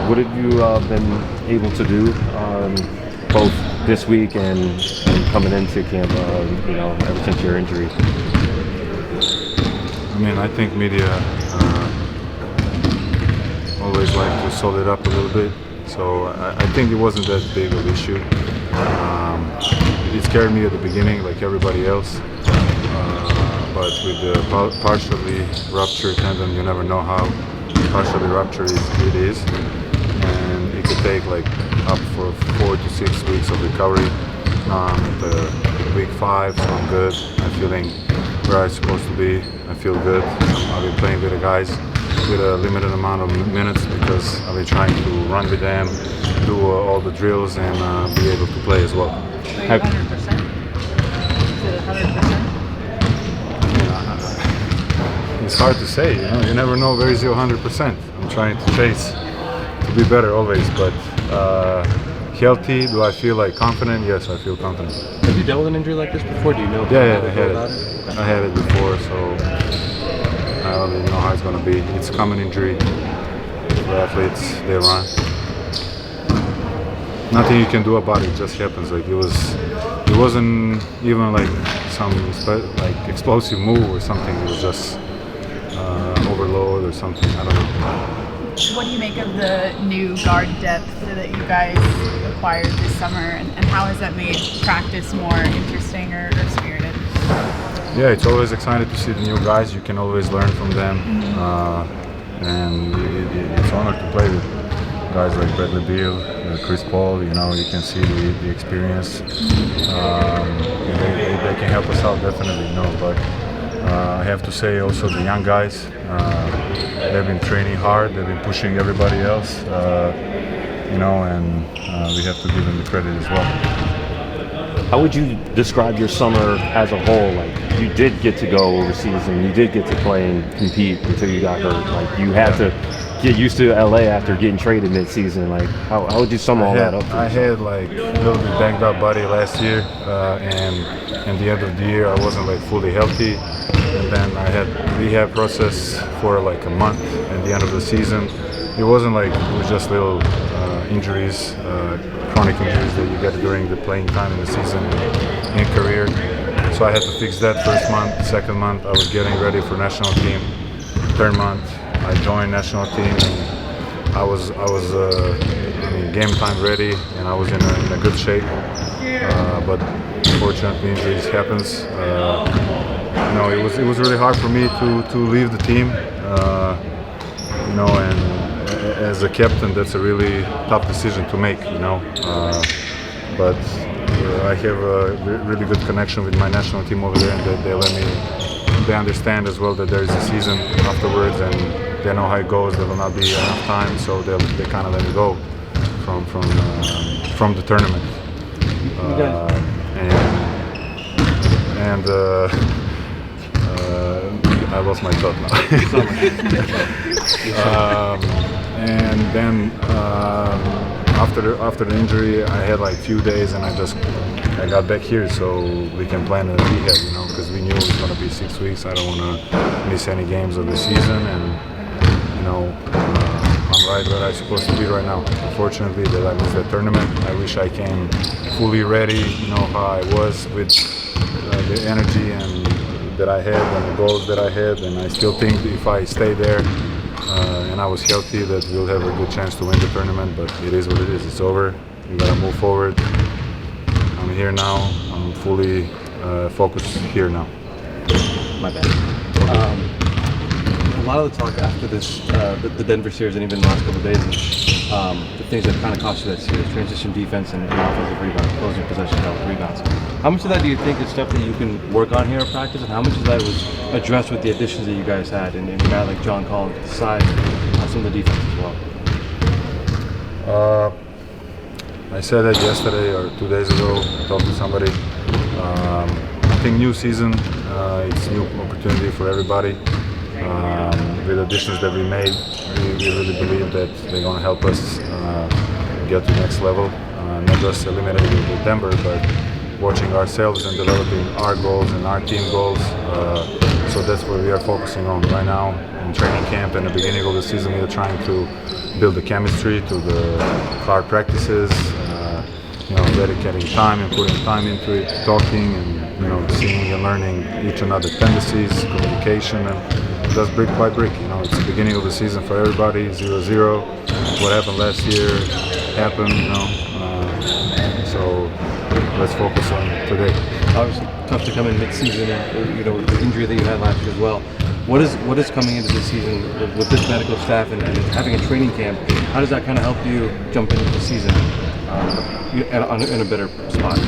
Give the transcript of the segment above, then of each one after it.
what have you been able to do both this week and coming into camp, ever since your injury? I mean, I think media always like to solve it up a little bit, so I think it wasn't that big of an issue. It scared me at the beginning, like everybody else, but with the partially ruptured tendon, you never know how partially ruptured it is, and it could take like up for 4 to 6 weeks of recovery. Now I'm at week 5, so I'm good. I'm feeling where I'm supposed to be. I feel good. I've been playing with the guys with a limited amount of minutes because I've been trying to run with them, do all the drills, and be able to play as well. Are you 100%? Is it 100%? It's hard to say, you never know where is your 100%. I'm trying to chase to be better always, but healthy, do I feel like confident? Yes, I feel confident. Have you dealt with an injury like this before? Do you know? Yeah, I had it. I had it before, so I don't really know how it's going to be. It's a common injury for athletes, they run. Nothing you can do about it, just happens. Like it wasn't even like some explosive move or something. It was just overload or something. I don't know. What do you make of the new guard depth that you guys acquired this summer, and how has that made practice more interesting or spirited? Yeah, it's always exciting to see the new guys. You can always learn from them, and it's an honor to play with guys like Bradley Beal, Chris Paul. You can see the experience. They can help us out definitely. But I have to say also the young guys. They've been training hard. They've been pushing everybody else. And we have to give them the credit as well. How would you describe your summer as a whole? Like, you did get to go overseas and you did get to play and compete until you got hurt. Like, you had to get used to LA after getting traded mid-season. Like, how would you sum all that up? I had like a little bit banged up body last year, and at the end of the year I wasn't like fully healthy. And then I had rehab process for like a month at the end of the season. It wasn't like, it was just little injuries, chronic injuries that you get during the playing time in the season and career. So I had to fix that first month. Second month I was getting ready for national team. Third month I joined national team, and I was game time ready, and I was in a good shape. But unfortunately injuries happens. It was really hard for me to leave the team. And as a captain, that's a really tough decision to make. But I have a really good connection with my national team over there, and they understand as well that there is a season afterwards, and they know how it goes. There will not be enough time, so they kind of let me go from the tournament. I lost my thought now. And then after the injury, I had like few days, and I got back here so we can plan a rehab, because we knew it was going to be 6 weeks. I don't want to miss any games of the season, and I'm right where I'm supposed to be right now. Unfortunately, that I missed that tournament. I wish I came fully ready, how I was with the energy and that I had and the goals that I had, and I still think if I stay there and I was healthy, that we'll have a good chance to win the tournament. But it is what it is. It's over. We gotta move forward. I'm here now. I'm fully focused here now. My bad. A lot of the talk after this, the Denver series, and even the last couple of days, the things that kind of cost you that series: transition defense and offensive rebounds, closing possession rebounds. How much of that do you think is stuff that you can work on here in practice, and how much of that was addressed with the additions that you guys had, and a guy like John Collins aside some of the defense as well? I said that yesterday or 2 days ago. I talked to somebody. I think new season, it's new opportunity for everybody. With additions that we made, we really believe that they're going to help us get to the next level. Not just eliminating with Denver, but watching ourselves and developing our goals and our team goals. So that's what we are focusing on right now in training camp and the beginning of the season. We are trying to build the chemistry to the hard practices, dedicating time and putting time into it, talking and seeing and learning each another tendencies, communication, and just brick by brick. It's the beginning of the season for everybody. 0-0. What happened last year happened. So let's focus on today. Obviously, tough to come in mid-season, with the injury that you had last year as well. What is coming into this season with this medical staff and having a training camp? How does that kind of help you jump into the season in a better spot?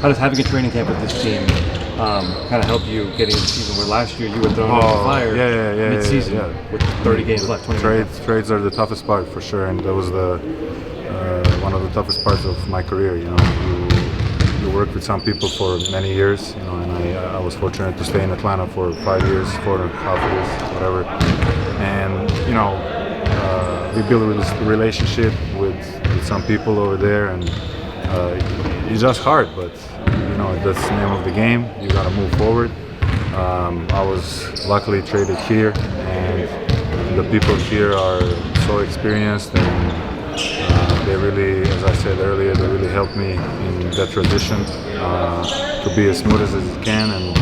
How does having a training camp with this team kind of help you get into the season where last year you were thrown into the fire mid-season with 30 games left? 20 Trades are the toughest part for sure, and that was one of the toughest parts of my career. You work with some people for many years, and I was fortunate to stay in Atlanta for 5 years, 4.5 years, whatever. And we built a relationship with some people over there, and it's just hard, but that's the name of the game. You got to move forward. I was luckily traded here, and the people here are so experienced, and they really, as I said earlier, they really helped me in that transition to be as smooth as it can. And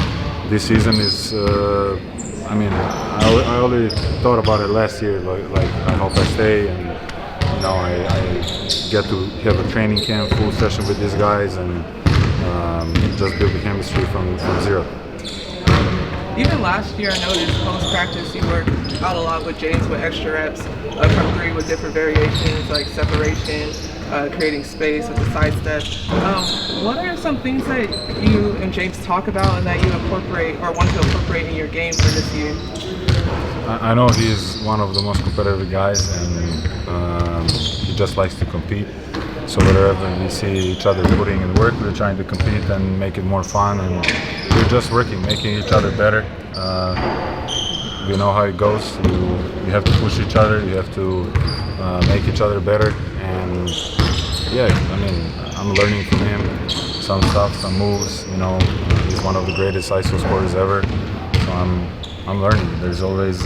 this season is, I already thought about it last year. Like I hope I stay, and I get to have a training camp, full session with these guys, and just build the chemistry from zero. Even last year, I noticed post-practice you worked out a lot with James with extra reps from three with different variations like separation, creating space with the side step. What are some things that you and James talk about and that you incorporate or want to incorporate in your game for this year? I know he is one of the most competitive guys, and he just likes to compete. So wherever we see each other putting in work, we're trying to compete and make it more fun, and we're just working, making each other better. We know how it goes. You have to push each other. You have to make each other better. And I'm learning from him some stuff, some moves. He's one of the greatest ISO scorers ever. So I'm learning. There's always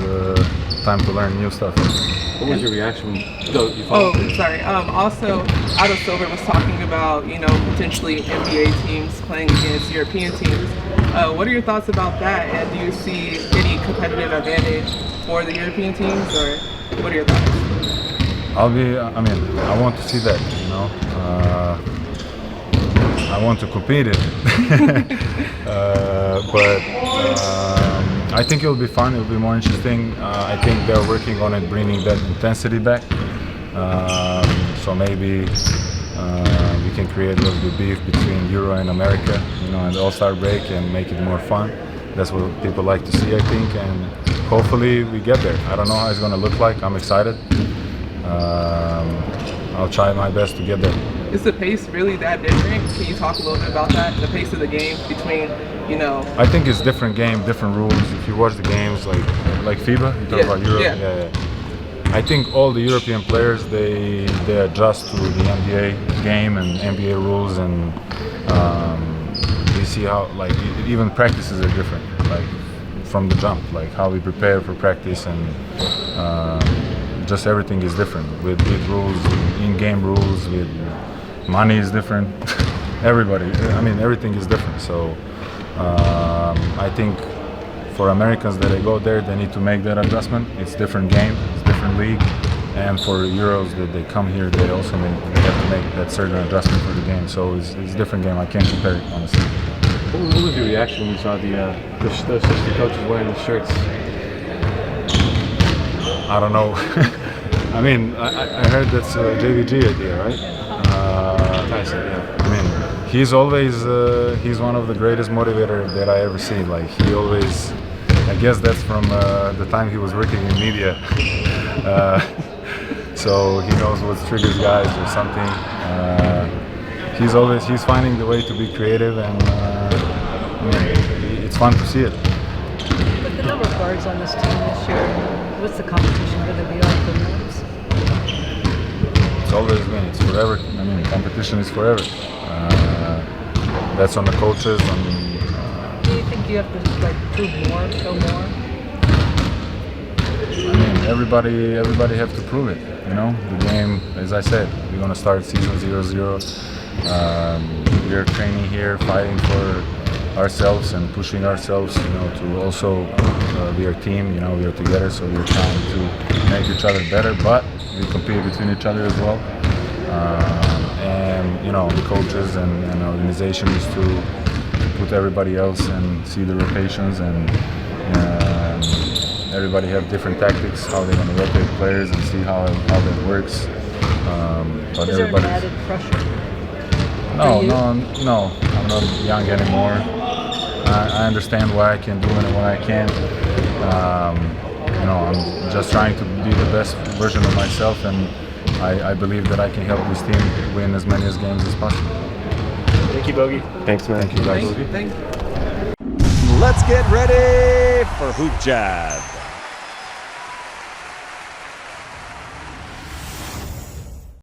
time to learn new stuff. What was your reaction when sorry. Also, Otto Silver was talking about, potentially NBA teams playing against European teams. What are your thoughts about that? And do you see any competitive advantage for the European teams, or what are your thoughts? I want to see that, I want to compete in it. But I think it'll be fun. It'll be more interesting. I think they're working on it, bringing that intensity back. So maybe we can create a little bit of beef between Euro and America, and the All-Star break, and make it more fun. That's what people like to see, I think, and hopefully we get there. I don't know how it's going to look like. I'm excited. I'll try my best to get there. Is the pace really that different? Can you talk a little bit about that? The pace of the game between, I think it's different game, different rules. If you watch the games like FIBA, you talk about Europe. Yeah. I think all the European players they adjust to the NBA game and NBA rules, and we see how even practices are different. From the jump, how we prepare for practice, and just everything is different with rules, in-game rules, with money is different. Everybody, everything is different. So I think for Americans that they go there, they need to make that adjustment. It's different game, it's different league, and for Euros that they come here, they also they have to make that certain adjustment for the game. So it's a different game. I can't compare it, honestly. What was your reaction when you saw the assistant coaches wearing the shirts? I don't know. I heard that's JVG idea, right? Tyson, yeah. He's always he's one of the greatest motivators that I ever seen. He always, I guess that's from the time he was working in media. So he knows what triggers guys or something. He's finding the way to be creative, and it's fun to see it. With the number of guards on this team this year, what's the competition going to be like for minutes? It's always been. It's forever. Competition is forever. That's on the coaches. Do you think think you have to like prove more, show more? I mean, everybody have to prove it. You know, the game, as I said, we're gonna start season 0-0. We're training here, fighting for ourselves and pushing ourselves. You know, to also be a team. You know, we are together, so we're trying to make each other better. But we compete between each other as well. And you know, the coaches and organization is to put everybody else and see the rotations and. Everybody have different tactics, how they're going to rotate players and see how that works. But Is there an added pressure? No. I'm not young anymore. I understand what I can do and what I can't. You know, I'm just trying to be the best version of myself, and I believe that I can help this team win as many games as possible. Thank you, Bogi. Thanks, man. Thank you, guys. Thank you. Let's get ready for Hoop Jab.